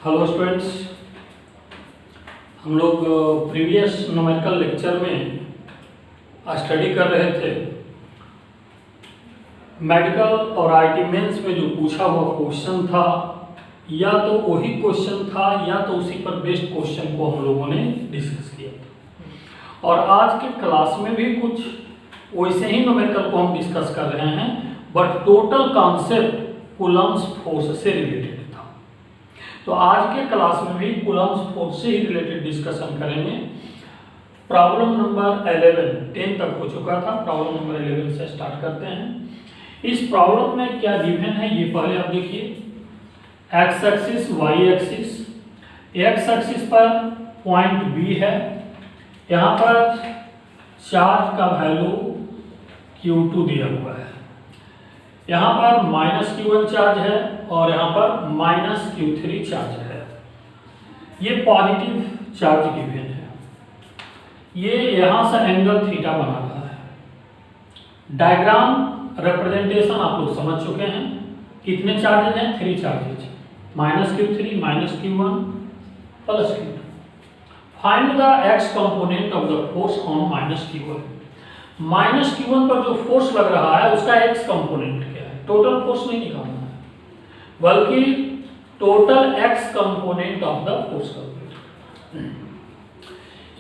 Hello students, हम लोग previous numerical lecture में स्टडी कर रहे थे मेडिकल और आईटी मेंस में जो पूछा हुआ क्वेश्चन था, या तो वही क्वेश्चन था या तो उसी पर बेस्ड क्वेश्चन को हम लोगों ने डिस्कस किया था। और आज के क्लास में भी कुछ वैसे ही न्यूमेरिकल को हम डिस्कस कर रहे हैं, but total concept Coulomb's force से रिलेटेड था। तो आज के क्लास में भी कूलम्ब्स फोर्स से ही रिलेटेड डिस्कशन करेंगे। प्रॉब्लम नंबर 11 10 तक हो चुका था, प्रॉब्लम नंबर 11 से स्टार्ट करते हैं। इस प्रॉब्लम में क्या गिवन है ये पहले आप देखिए। X axis, y axis, x axis पर पॉइंट बी है, यहाँ पर चार्ज का वैल्यू Q2 दिया हुआ है, यहाँ पर -Q1 चार्ज है और यहाँ पर -Q3 चार्ज है। ये पॉजिटिव चार्ज गिवन है, ये यहाँ से एंगल थीटा बना रहा है। डायग्राम रिप्रेजेंटेशन आप लोग समझ चुके हैं। कितने चार्जेज हैं? 3 charges, -Q3 -Q1 +Q2। Find the x component of the force on -Q1। -Q1 पर जो फोर्स लग रहा है उसका x कंपोनेंट क्या है? टोटल फोर्स नहीं निकालना है, बल्कि total x component of the force का।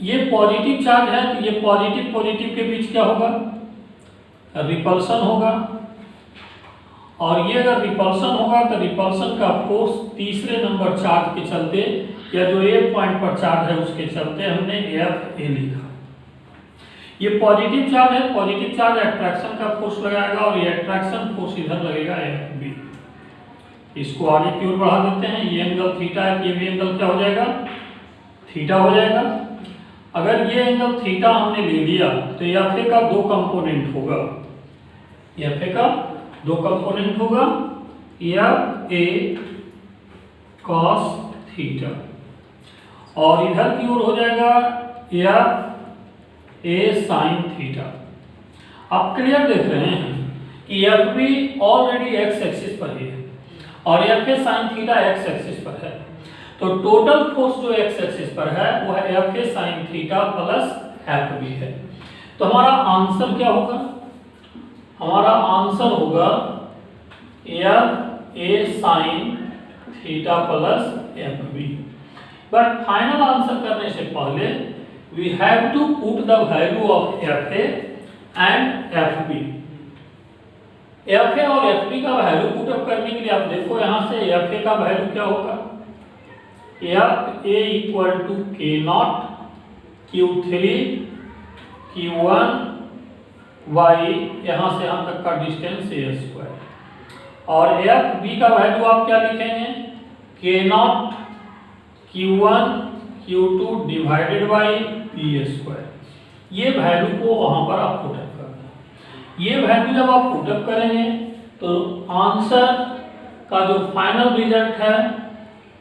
ये पॉजिटिव चार्ज है तो ये पॉजिटिव पॉजिटिव के बीच क्या होगा? रिपल्सन होगा। और ये अगर रिपल्सन होगा तो रिपल्सन का फोर्स तीसरे नंबर चार्ज के चलते, या जो ए पॉइंट पर चार्ज है उसके चलते हमने Fa लिखा। ये पॉजिटिव चार्ज है, पॉजिटिव चार्ज अट्रैक्शन का फोर्स लगाएगा और ये अट्रैक्शन फोर्स इधर लगेगा Fb। इसको आगे की ओर बढ़ा देते हैं। ये एंगल थीटा है, ये भी एंगल क्या हो जाएगा? थीटा हो जाएगा। अगर ये एंगल थीटा हमने ले लिया तो Fa का 2 कंपोनेंट होगा, Fa का 2 कंपोनेंट होगा, Fa cos थीटा, और इधर की ओर हो जाएगा Fa sin थीटा। आप क्लियर देख रहे हैं कि Fb ऑलरेडी x एक्सिस पर ही है और Fa sin theta x axis पर है। तो टोटल फोर्स जो x एक्सिस पर है वो है Fa sin theta plus Fb है। तो हमारा आंसर क्या होगा? हमारा आंसर होगा Fa sin theta plus Fb। But final answer करने से पहले we have to put the value of Fa and Fb। Fa और Fb का वैल्यू पुट अप करने के लिए आप देखो यहाँ से Fa का वैल्यू क्या होगा? Fa equal to K0 Q3 Q1 y, यहाँ से यहाँ तक का डिस्टेंस a²। और Fb का वैल्यू आप क्या लिखेंगे? K0 Q1 Q2 divided by b²। ये वैल्यू को वहाँ पर आप पुट अप करना है। ये वैल्यू जब आप पुट अप करेंगे तो आंसर का जो फाइनल रिजल्ट है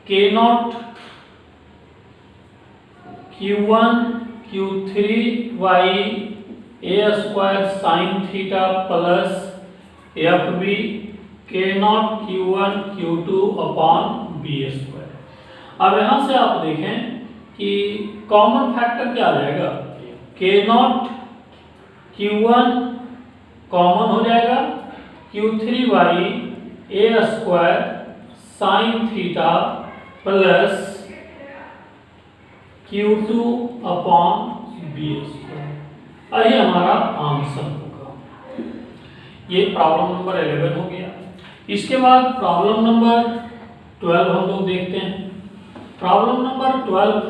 K0 Q1 Q3 y a² sin theta plus Fb K0 Q1 Q2 upon b²। अब यहाँ से आप देखें कि कॉमन फैक्टर क्या आ जाएगा? K0 Q1 कॉमन हो जाएगा, Q3y a² sin theta plus Q2 upon b²। यही हमारा आंसर होगा। ये प्रॉब्लम नंबर 11 हो गया। इसके बाद प्रॉब्लम नंबर 12 हम लोग देखते हैं। प्रॉब्लम नंबर 12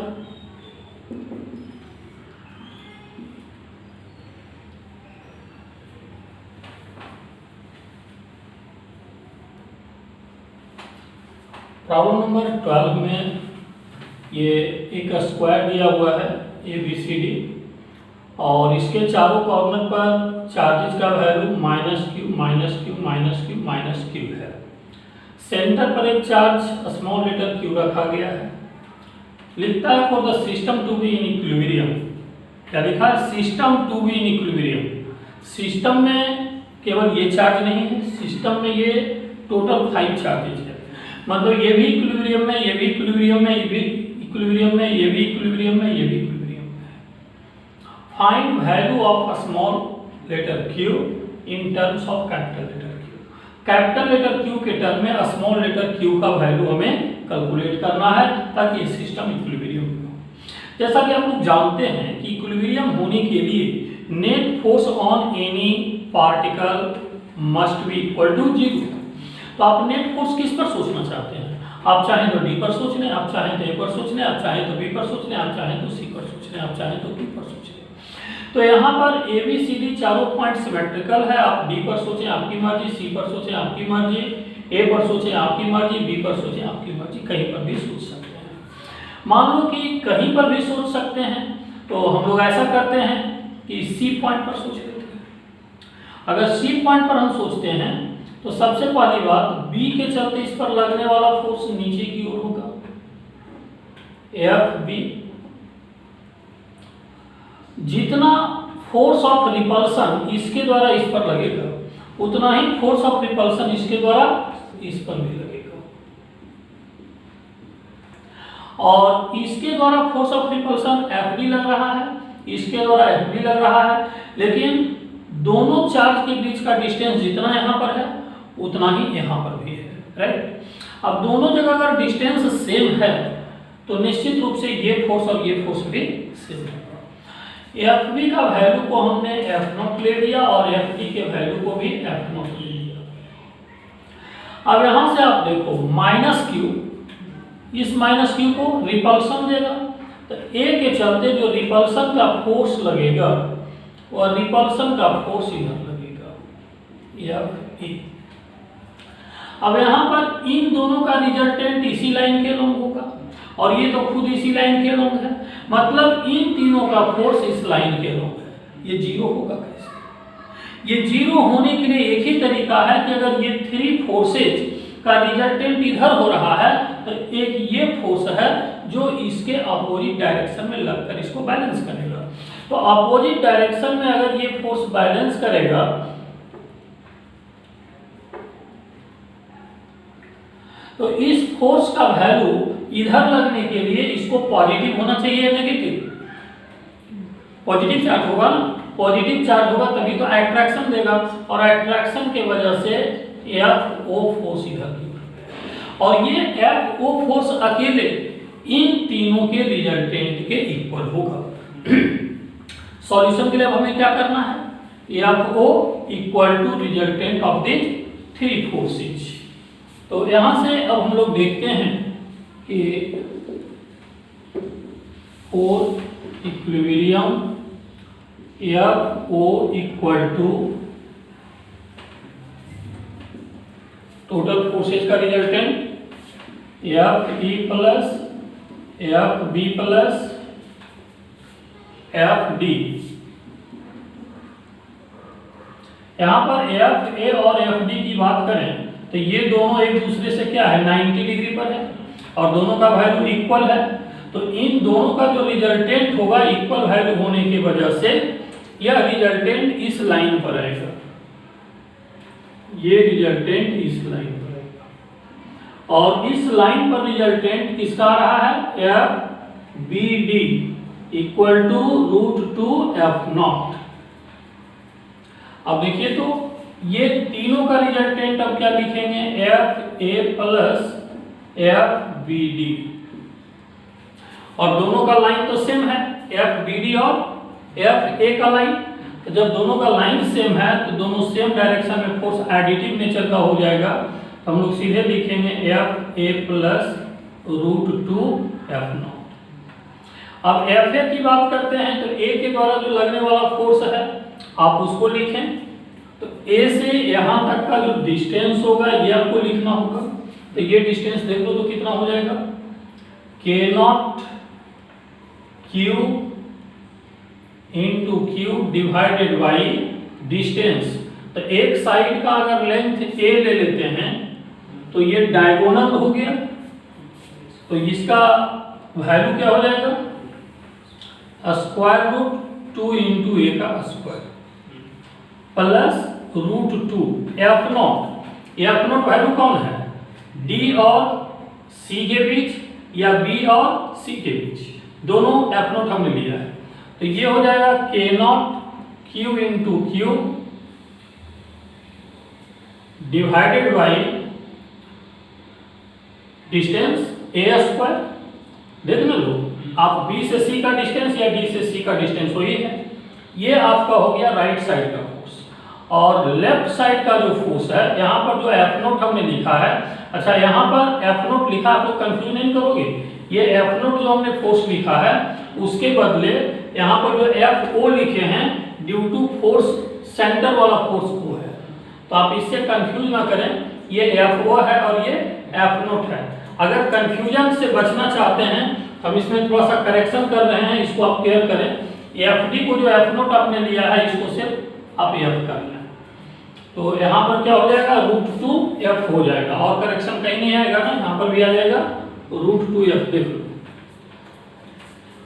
प्रॉब्लम नंबर 12 में ये एक स्क्वायर दिया हुआ है ABCD, और इसके चारों कॉर्नर पर चार्जेस का वैल्यू -Q है। सेंटर पर एक चार्ज स्मॉल लेटर q रखा गया है। लिखता है for the system to be in equilibrium. क्या लिखा है? System to be in equilibrium. System में केवल ये चार्ज नहीं है, सिस्टम में ये टोटल 5 चार्जेज है। मतलब ये भी इक्विलिब्रियम में, ये भी इक्विलिब्रियम में, ये भी इक्विलिब्रियम में, ये भी इक्विलिब्रियम में, ये भी इक्विलिब्रियम में है। Find value of a small letter q in terms of capital letter q। Capital letter q के टर्म में स्मॉल लेटर q का वैल्यू हमें कैलकुलेट करना है ताकि ये सिस्टम इक्विलिब्रियम में हो। जैसा कि हम लोग जानते हैं कि इक्विलिब्रियम होने के लिए net force on any particle must be equal to 0। तो आप नेट फोर्स किस पर सोचना चाहते हैं? आप चाहें तो डी पर सोच लें, आप चाहें तो ए पर सोच लें, आप चाहें तो बी पर सोच लें, आप चाहें तो सी पर सोच लें, आप चाहें तो डी पर सोच लें। तो यहाँ पर ए बी सी डी चारों पॉइंट सिमेट्रिकल है। आप डी पर सोचें आपकी मर्जी, सी पर सोचें आपकी मर्जी, ए पर सोचें आपकी मर्जी, बी पर सोचें आपकी मर्जी, कहीं पर भी सोच सकते हैं। मान लो कि कहीं पर भी सोच सकते हैं तो हम लोग ऐसा करते हैं कि सी पॉइंट पर सोच लेते हैं। अगर सी पॉइंट पर हम सोचते हैं तो सबसे पहली बात बी के चलते इस पर लगने वाला फोर्स नीचे की ओर होगा, एफ बी। जितना फोर्स ऑफ रिपल्सन इसके द्वारा इस पर लगेगा उतना ही फोर्स ऑफ रिपल्सन इसके द्वारा इस पर भी लगेगा, और इसके द्वारा force of repulsion F D लग रहा है, इसके द्वारा एफ बी लग रहा है। लेकिन दोनों चार्ज के बीच का डिस्टेंस जितना यहां पर है उतना ही यहां पर भी है, राइट। अब दोनों जगह अगर डिस्टेंस सेम है तो निश्चित रूप से ये फोर्स और ये फोर्स भी सेम है। एफ बी का वैल्यू को हमने एफ नॉट ले लिया और एफ टी के वैल्यू को भी एफ नॉट ले लिया। अब यहां से आप देखो माइनस क्यू, इस माइनस क्यू को रिपल्सन देगा, तो ए के चलते जो रिपल्सन का फोर्स लगेगा और रिपल्सन का फोर्स इधर लगेगा, एफ ई। अब यहाँ पर इन दोनों का रिजल्टेंट इसी लाइन के लंब होगा और ये तो खुद इसी लाइन के लंब है, मतलब इन तीनों का फोर्स इस लाइन के लंब है। ये जीरो होगा कैसे? ये जीरो होने के लिए एक ही तरीका है कि अगर ये 3 फोर्सेज का रिजल्टेंट इधर हो रहा है तो एक ये फोर्स है जो इसके अपोजिट डायरेक्शन में लगकर इसको बैलेंस करेगा। तो अपोजिट डायरेक्शन में अगर ये फोर्स बैलेंस करेगा तो इस फोर्स का वैल्यू इधर लगने के लिए इसको पॉजिटिव होना चाहिए या नेगेटिव? पॉजिटिव चार्ज होगा ना, पॉजिटिव चार्ज होगा तभी तो अट्रैक्शन देगा, और अट्रैक्शन के वजह से एफ ओ फोर्स इधर की, और ये एफ ओ फोर्स अकेले इन तीनों के रिजल्टेंट के इक्वल होगा। सॉल्यूशन के लिए अब हमें क्या करना है? F O equal to resultant of the 3 forces. तो यहां से अब हम लोग देखते हैं कि for equilibrium F O equal to total forces का resultant F E plus F B plus F D. यहां पर एफ ए और एफ डी की बात करें तो ये दोनों एक दूसरे से क्या है, 90 डिग्री पर है और दोनों का वैल्यू इक्वल है। तो इन दोनों का जो रिजल्टेंट होगा इक्वल वैल्यू होने की वजह से यह रिजल्टेंट इस लाइन पर आएगा, ये रिजल्टेंट इस लाइन पर आएगा, और इस लाइन पर रिजल्टेंट किसका आ रहा है? F B D equal to √2 F naught. अब देखिए तो ये तीनों का रिजल्टेंट अब क्या लिखेंगे? F A plus F B D, और दोनों का लाइन तो सेम है, एफ बी डी और एफ ए का लाइन। तो जब दोनों का लाइन सेम है तो दोनों सेम डायरेक्शन में फोर्स एडिटिव नेचर का हो जाएगा। तो हम लोग सीधे लिखेंगे F A plus √2 F naught. अब एफ ए की बात करते हैं तो ए के द्वारा जो लगने वाला फोर्स है आप उसको लिखें। तो ए से यहां तक का जो डिस्टेंस होगा ये आपको लिखना होगा। तो ये डिस्टेंस देख लो तो कितना हो जाएगा, के not Q into Q divided by distance. तो एक साइड का अगर लेंथ ए ले लेते हैं तो ये डायगोनल हो गया, तो इसका वैल्यू क्या हो जाएगा, √2 इंटू ए का square plus √2 F not value कौन है, डी और सी के बीच या बी और सी के बीच, दोनों एफ नॉट हमने लिया है। तो ये हो जाएगा के not Q into Q divided by distance A square. देखना लो आप बी से सी का डिस्टेंस या डी से सी का डिस्टेंस वही है। ये आपका हो गया राइट साइड का फोर्स, और लेफ्ट साइड का जो फोर्स है यहाँ पर जो एफ नोट हमने लिखा है, अच्छा यहाँ पर एफ नोट लिखा आप लोग कंफ्यूज नहीं करोगे, ये एफ नोट जो हमने फोर्स लिखा है उसके बदले यहाँ पर जो एफ ओ लिखे हैं ड्यू टू फोर्स सेंटर वाला फोर्स ओ है, तो आप इससे कंफ्यूज ना करें, ये एफ ओ है और ये एफ नोट है। अगर कंफ्यूजन से बचना चाहते हैं हम इसमें थोड़ा सा करेक्शन कर रहे हैं, इसको आप क्लियर करें। एफ डी को जो एफ नोट आपने लिया है इसको सिर्फ आप एफ कर लें, तो यहाँ पर क्या हो जाएगा √2 एफ हो जाएगा, और करेक्शन कहीं नहीं आएगा ना, यहाँ पर भी आ जाएगा √2 एफ। देख लो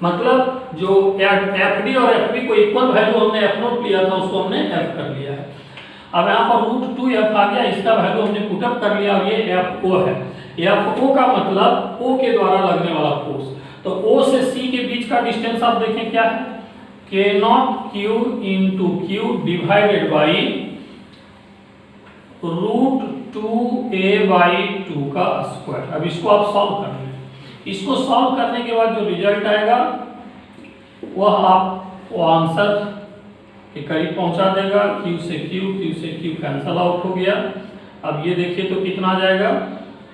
मतलब जो एफ डी और एफ बी को इक्वल वैल्यू हमने एफ नोट लिया था उसको हमने एफ कर लिया है। अब यहाँ पर √2 एफ आ गया, इसका वैल्यू हमने पुटअप कर लिया और ये एफ ओ है। एफ ओ का मतलब ओ के द्वारा लगने वाला फोर्स, तो ओ से सी के बीच का डिस्टेंस आप देखें क्या है, के not Q into Q divided by √2a/2 का स्क्वायर। अब इसको आप सॉल्व कर लें, इसको सॉल्व करने के बाद जो रिजल्ट आएगा वह आपको आंसर के करीब पहुंचा देगा। क्यू से क्यू कैंसल आउट हो गया। अब ये देखिए तो कितना आ जाएगा,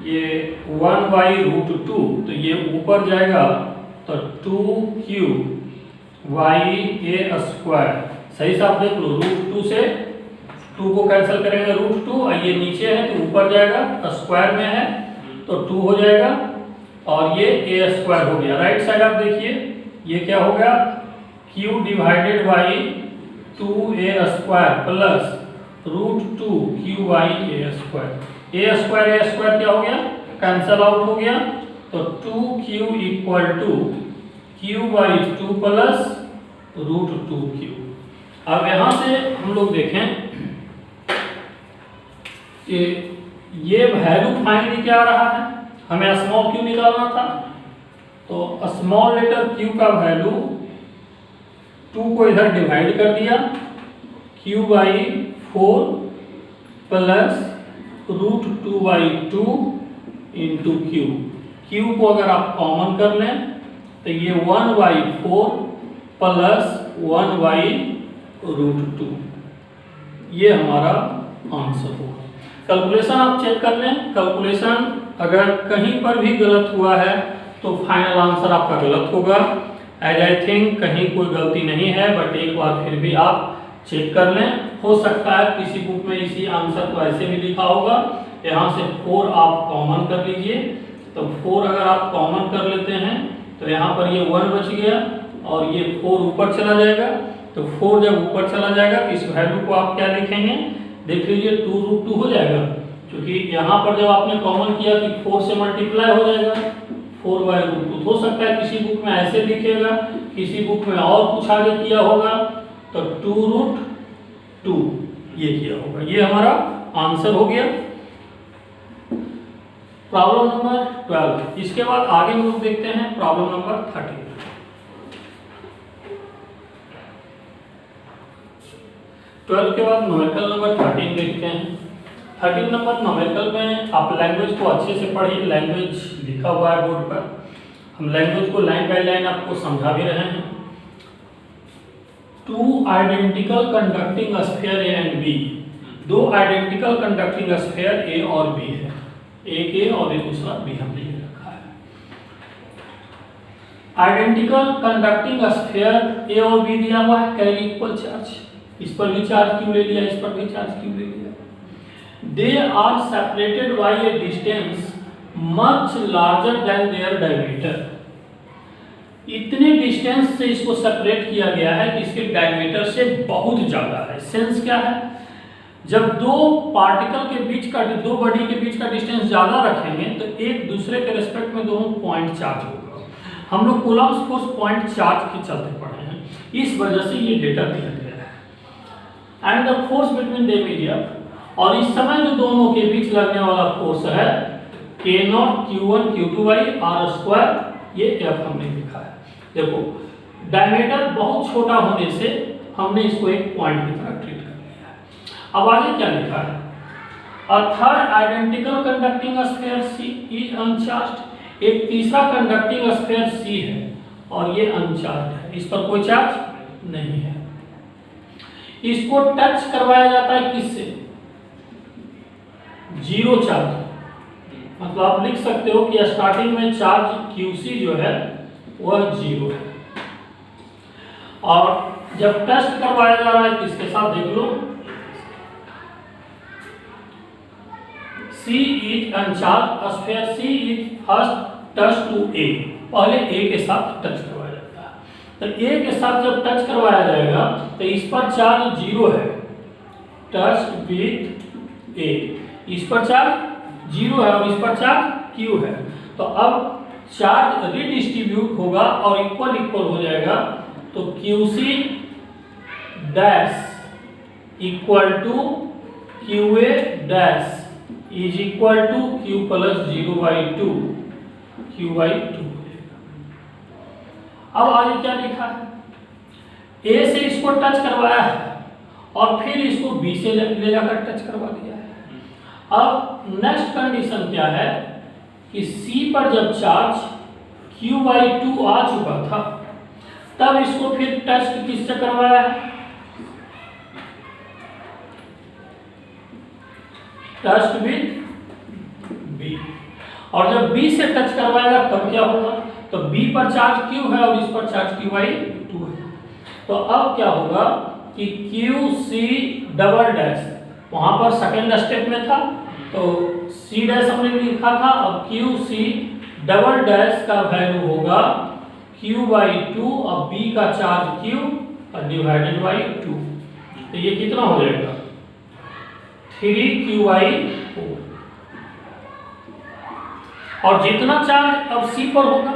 ये 1/√2, तो ये ऊपर जाएगा तो 2q/a²। सही से आप देख लो, √2 से 2 को कैंसिल करेंगे √2, और ये नीचे है तो ऊपर जाएगा, स्क्वायर में है तो 2 हो जाएगा, और ये a² हो गया। राइट साइड आप देखिए ये क्या हो गया, q divided by 2a² plus √2q/a²। a² क्या हो गया, कैंसल आउट हो गया, तो 2q = q/2 प्लस √2q। अब यहाँ से हम लोग देखें कि ये वैल्यू फाइनली क्या आ रहा है, हमें स्मॉल q निकालना था, तो स्मॉल लेटर q का वैल्यू 2 को इधर डिवाइड कर दिया, q/4 plus √2/2 into q। q को अगर आप कॉमन कर लें तो ये 1/4 प्लस 1/√2, ये हमारा आंसर होगा। कैलकुलेशन आप चेक कर लें, कैलकुलेशन अगर कहीं पर भी गलत हुआ है तो फाइनल आंसर आपका गलत होगा। एज आई थिंक कहीं कोई गलती नहीं है, बट एक बार फिर भी आप चेक कर लें, हो सकता है किसी बुक में इसी आंसर को ऐसे भी लिखा होगा। यहाँ से 4 आप कॉमन कर लीजिए, तो 4 अगर आप कॉमन कर लेते हैं तो यहाँ पर ये 1 बच गया और ये 4 ऊपर चला जाएगा, तो 4 जब ऊपर चला जाएगा तो इस वैल्यू को आप क्या लिखेंगे, देख लीजिए 2√2 हो जाएगा, क्योंकि यहाँ पर जब आपने कॉमन किया कि 4 से मल्टीप्लाई हो जाएगा 4/√2। हो सकता है किसी बुक में ऐसे लिखेगा, किसी बुक में और कुछ आगे किया होगा, तो 2√2 ये किया होगा। ये हमारा आंसर हो गया प्रॉब्लम नंबर 12। इसके बाद आगे हम लोग देखते हैं प्रॉब्लम नंबर 13। 12 के बाद न्यूमेरिकल नंबर 13 देखते हैं। 13 नंबर न्यूमेरिकल में आप लैंग्वेज को अच्छे से पढ़िए, लैंग्वेज लिखा हुआ है बोर्ड पर, हम लैंग्वेज को लाइन बाय लाइन आपको समझा भी रहे हैं। 2 identical conducting sphere A and B, 2 identical conducting sphere A और बी है, एक ए और एक दूसरा बी हमने ये रखा है। आइडेंटिकल कंडक्टिंग स्फीयर ए और बी दिया हुआ है, कैरी इक्वल चार्ज, इस पर भी चार्ज क्यों ले लिया, इस पर भी चार्ज क्यों ले लिया। They are separated by a distance much larger than their diameter, इतने डिस्टेंस से इसको सेपरेट किया गया है कि इसके डायमीटर से बहुत ज्यादा है। सेंस क्या है, जब 2 पार्टिकल के बीच का, 2 बॉडी के बीच का डिस्टेंस ज्यादा रखेंगे तो एक दूसरे के रिस्पेक्ट में दोनों पॉइंट चार्ज होगा। हम लोग कूलम्ब्स फोर्स पॉइंट चार्ज के चलते पढ़े हैं, इस वजह से ये डेटा दिया गया है। And the force between them is F। और इस समय जो दोनों के बीच लगने वाला फोर्स है K0 Q1 Q2 by R square, ये F हमने लिखा है। देखो डायमीटर बहुत छोटा होने से हमने इसको एक पॉइंट की तरह ट्रीट कर लिया है। अब आगे क्या लिखा है, a third identical conducting sphere C is uncharged. एक तीसरा कंडक्टिंग स्फीयर C है और ये अनचार्ज है, इस पर कोई चार्ज नहीं है। इसको टच करवाया जाता है किससे, जीरो चार्ज। मतलब आप लिख सकते हो कि स्टार्टिंग में चार्ज QC जो है वह जीरो है, और जब टच करवाया जा रहा है किसके साथ, देख लो C is uncharged sphere C is first touch to A। पहले A के साथ टच करवाया जाता है, तो A के साथ जब टच करवाया जाएगा तो इस पर चार्ज जीरो है, टच विथ A, इस पर चार्ज जीरो है और इस पर चार्ज Q है। तो अब चार्ज रिडिस्ट्रीब्यूट होगा और इक्वल इक्वल हो जाएगा, तो QC dash equal to QA dash is equal to Q plus 0/2 Q/2। अब आगे क्या लिखा है, A से इसको टच करवाया है और फिर इसको B से ले जाकर टच करवा दिया है। अब नेक्स्ट कंडीशन क्या है कि C पर जब चार्ज Q/2 आ चुका था, तब इसको फिर टच किससे करवाया है, टच विथ B। और जब B से टच करवाएगा तब क्या होगा, तो B पर चार्ज Q है और इस पर चार्ज Q/2 है। तो अब क्या होगा कि QC डबल डैश, वहां पर सेकेंड स्टेप में था तो C डैश हमने लिखा था, अब QC डबल डैश का वैल्यू होगा Q/2 और B का चार्ज Q और डिवाइडेड बाई 2। तो ये कितना हो जाएगा, 3Q/4। और जितना चार्ज अब C पर होगा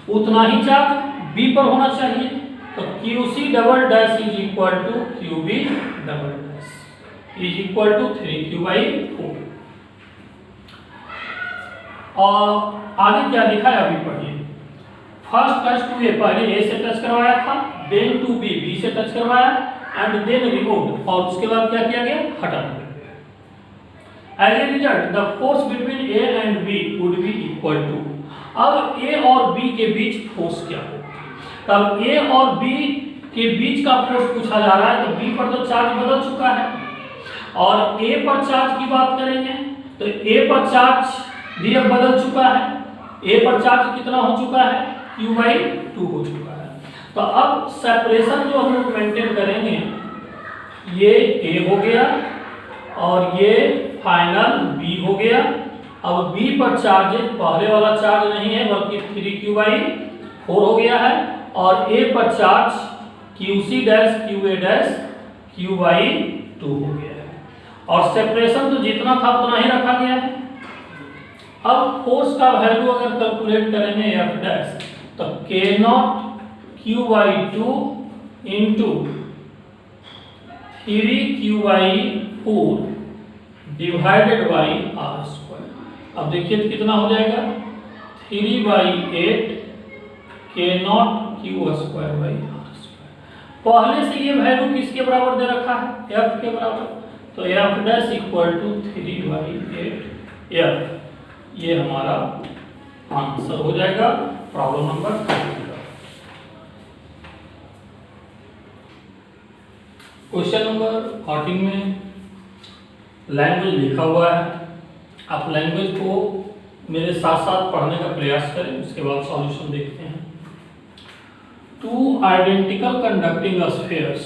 उतना ही चार्ज B पर होना चाहिए, तो QC double dash is equal to QB double dash is equal to 3Q/4। और आगे क्या लिखा है अभी पढ़िए, फर्स्ट टच टू A, पहले A से टच करवाया था, देन टू B, B से टच करवाया एंड देन रिमूव्ड, और उसके बाद क्या किया गया, हटा दिया। As a result, the force between A and B would be equal to। अब A और B के बीच फोर्स क्या होगा, तब A और B के बीच का फोर्स पूछा जा रहा है, तो B पर तो चार्ज बदल चुका है और A पर चार्ज की बात करेंगे तो A पर चार्ज भी अब बदल चुका है। A पर चार्ज कितना हो चुका है, Q/2 हो चुका है। तो अब सेपरेशन जो हम लोग मेंटेन करेंगे, ये A हो गया और ये फाइनल B हो गया। अब B पर चार्ज पहले वाला चार्ज नहीं है बल्कि 3Q/4 हो गया है, और A पर charge QC dash QA dash Q/2 हो गया है, और सेपरेशन तो जितना था उतना ही रखा गया है। अब फोर्स का वैल्यू अगर कैलकुलेट करेंगे F डैश, तो K0 Q/2 into 3Q/4 divided by R square. अब देखिए तो कितना हो जाएगा, 3/8 K0 Q² by R square. पहले से ये वैल्यू किसके बराबर दे रखा है, F के बराबर, तो F dash equal to 3/8 F, ये हमारा आंसर हो जाएगा प्रॉब्लम नंबर 3 का। क्वेश्चन नंबर 14 में लैंग्वेज लिखा हुआ है, आप लैंग्वेज को मेरे साथ साथ पढ़ने का प्रयास करें, उसके बाद सॉल्यूशन देखते हैं। Two identical conducting spheres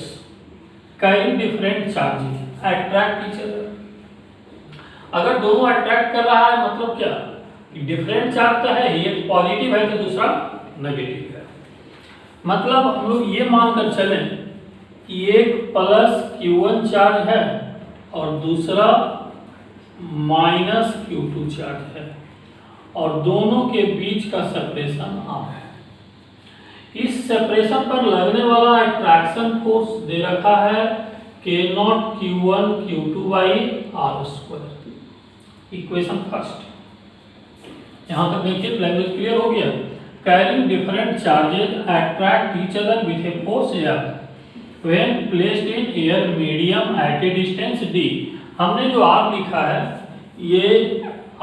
carry different charges attract each other. अगर दोनों अट्रैक्ट कर रहा है मतलब क्या, डिफरेंट चार्ज तो है, एक पॉजिटिव है तो दूसरा नेगेटिव है। मतलब हम लोग ये मानकर चलें कि एक प्लस Q1 चार्ज है और दूसरा माइनस Q2 चार्ज है, और दोनों के बीच का सेपरेशन R है। इस सेपरेशन पर लगने वाला अट्रैक्शन फोर्स दे रखा है के naught Q1 Q2 by r square. Equation first. यहाँ तक देखिए लैंग्वेज क्लियर हो गया। Carrying different charges attract each other with a force air when placed in air medium at a distance d। हमने जो r लिखा है ये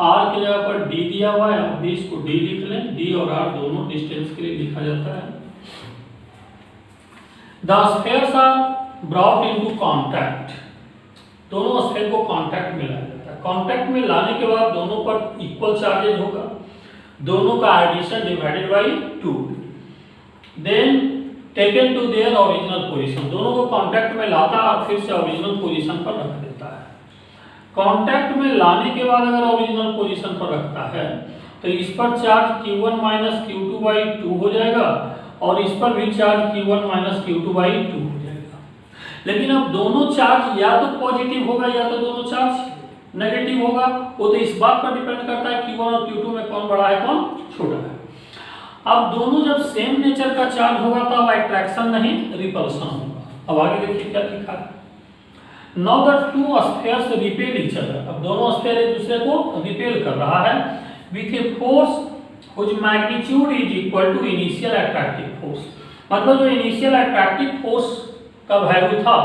r की जगह पर d दिया हुआ है, अब इसको d लिख लें। d और r दोनों डिस्टेंस के लिए लिखा जाता है। The spheres are brought into contact। दोनों स्फेयर को कांटेक्ट में लाया जाता है। कांटेक्ट में लाने के बाद दोनों पर इक्वल चार्जेज होगा, दोनों का addition divided by 2, then taken to their original position. दोनों को कांटेक्ट में लाता है और फिर से ओरिजिनल पोजीशन पर रख देता है। कांटेक्ट में लाने के बाद अगर ओरिजिनल पोजीशन पर रखता है तो इस पर charge Q1 minus Q2 by 2 हो जाएगा और इस पर भी charge Q1 minus Q2 by 2 हो जाएगा। लेकिन अब दोनों चार्ज या तो पॉजिटिव होगा या तो दोनों चार्ज नेगेटिव होगा। वो तो इस बात पर डिपेंड करता है Q1 और Q2 में कौन बड़ा है कौन छोटा है। अब दोनों जब सेम नेचर का चार्ज होगा तो अब अट्रैक्शन नहीं रिपल्शन होगा। अब आगे देखिए क्या लिखा है। Now the two spheres repel each other। अब दोनों स्फीयर एक दूसरे को रिपेल कर रहा है with a force whose magnitude is equal to initial attractive force। मतलब जो इनिशियल अट्रैक्टिव फोर्स का वैल्यू था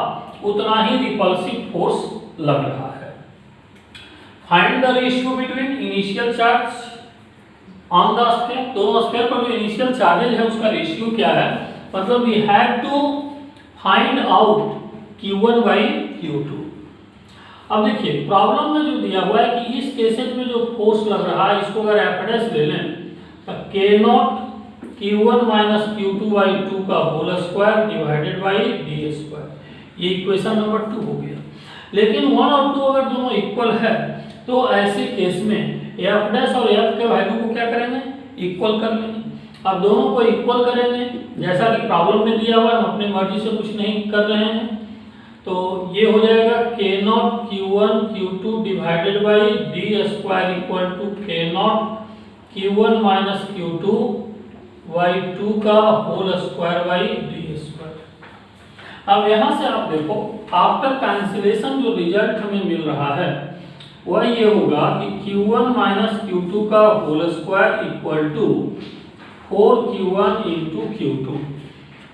उतना ही रिपल्सिव फोर्स लग रहा है। Find the ratio between initial charge on the sphere. दोनों स्फीयर पर जो इनिशियल चार्जेज है उसका रेशियो क्या है। मतलब we have to find out Q1 by Q2। अब देखिए प्रॉब्लम में जो दिया हुआ है कि इस केसेस में जो फोर्स लग रहा है इसको अगर एफएडएस ले लें तो K naught Q1 minus Q2 by 2 का whole square divided by d square. ये इक्वेशन नंबर 2 हो गया। लेकिन 1 और 2 अगर दोनों इक्वल है तो ऐसे केस में एफ डैश और एफ के वैल्यू को क्या करेंगे इक्वल कर लेंगे। अब दोनों को इक्वल करेंगे जैसा कि प्रॉब्लम में दिया हुआ है, हम अपनी मर्जी से कुछ नहीं कर रहे हैं। तो ये हो जाएगा K naught Q1 Q2 divided by d square equal to K naught Q1 minus Q2 by 2 का whole square by d square. अब यहाँ से आप देखो आफ्टर कैंसिलेशन जो रिजल्ट हमें मिल रहा है वह ये होगा कि Q1 माइनस Q2 का whole square equal to 4Q1 into Q2।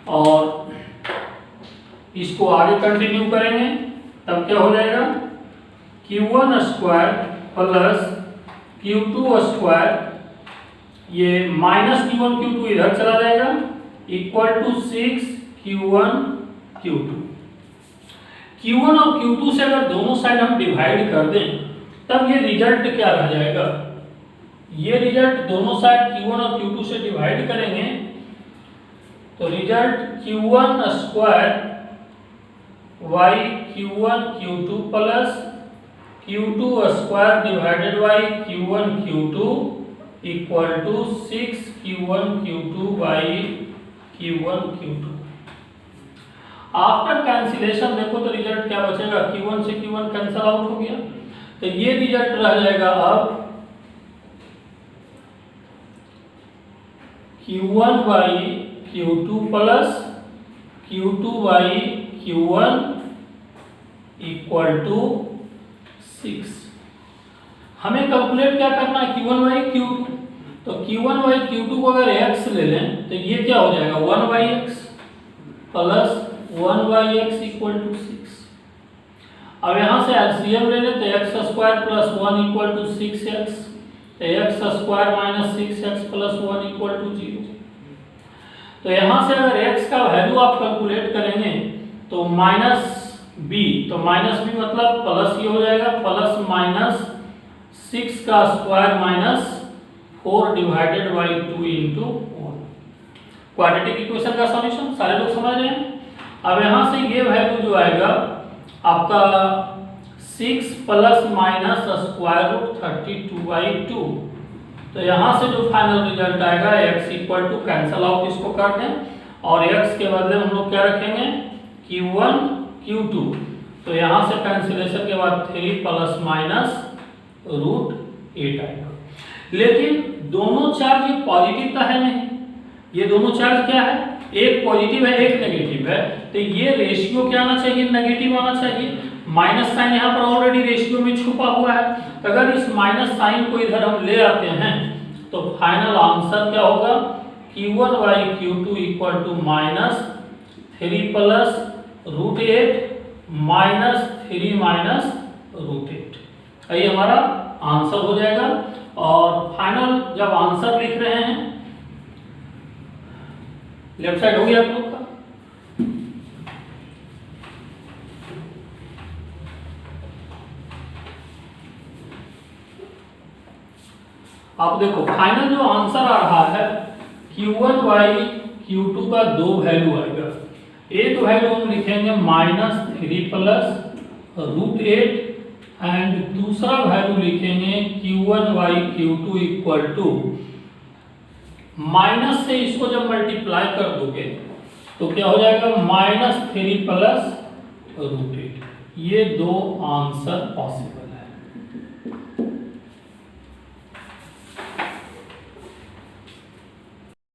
और इसको आगे कंटिन्यू करेंगे तब क्या हो जाएगा Q1 square plus Q2 square, ये माइनस Q1 Q2 इधर चला जाएगा equal to 6Q1 Q2। Q1 और Q2 से अगर दोनों साइड हम डिवाइड कर दें तब ये रिजल्ट क्या रह जाएगा। ये रिजल्ट दोनों साइड Q1 और Q2 से डिवाइड करेंगे तो result Q1 square y Q1 Q2 plus Q2 square divided by Q1 Q2 equal to 6Q1 Q2 by Q1 Q2। After cancellation देखो तो रिजल्ट क्या बचेगा, Q1 से Q1 कैंसिल आउट हो गया तो ये रिजल्ट रह जाएगा अब Q1 by Q2 plus Q2 by Q1 equal to 6। हमें कैलकुलेट क्या करना है Q1 बाई Q2। तो Q1 बाई Q2 को अगर x ले लें तो ये क्या हो जाएगा 1 by x plus 1 by x equal to 6। अब यहाँ से एलसीएम ले लें तो x square plus 1 equal to 6x, तो x square minus 6x plus 1 equal to 0। तो यहाँ से अगर x का वैल्यू आप कैलकुलेट करेंगे तो माइनस b, तो माइनस b मतलब प्लस ये हो जाएगा प्लस माइनस 6 का square minus 4 divided by 2 into 1। Quadratic equation का सॉल्यूशन सारे लोग समझ रहे हैं। अब यहाँ से ये वैल्यू जो आएगा आपका 6 plus minus square root 32 by 2। तो यहाँ से जो फाइनल रिजल्ट आएगा x equal to cancel out इसको कर दें और x के बदले हम लोग क्या रखेंगे Q1 Q2। तो यहाँ से कैंसिलेशन के बाद 3 प्लस माइनस रूट 8 आएगा। लेकिन दोनों चार्ज ये पॉजिटिव तो है नहीं, ये दोनों चार्ज क्या है एक पॉजिटिव है एक नेगेटिव नेगेटिव है तो ये रेशियो क्या आना चाहिए, नेगेटिव आना चाहिए। माइनस साइन यहाँ पर ऑलरेडी रेशियो में छुपा हुआ है, तो अगर इस माइनस साइन को इधर हम ले आते हैं तो फाइनल आंसर क्या होगा, Q1/Q2 equal to -3 plus √8 -3 minus √8। ये हमारा आंसर हो जाएगा। और फाइनल जब आंसर लिख रहे हैं, लेफ्ट साइड हो गया आप लोग का। आप देखो फाइनल जो आंसर आ रहा है Q1/Q2 का दो वैल्यू आएगा। एक वैल्यू हम लिखेंगे -3 प्लस √8 एंड दूसरा वैल्यू लिखेंगे Q1/Q2 इक्वल टू माइनस से इसको जब मल्टीप्लाई कर दोगे तो क्या हो जाएगा, -3 प्लस √8। ये दो आंसर पॉसिबल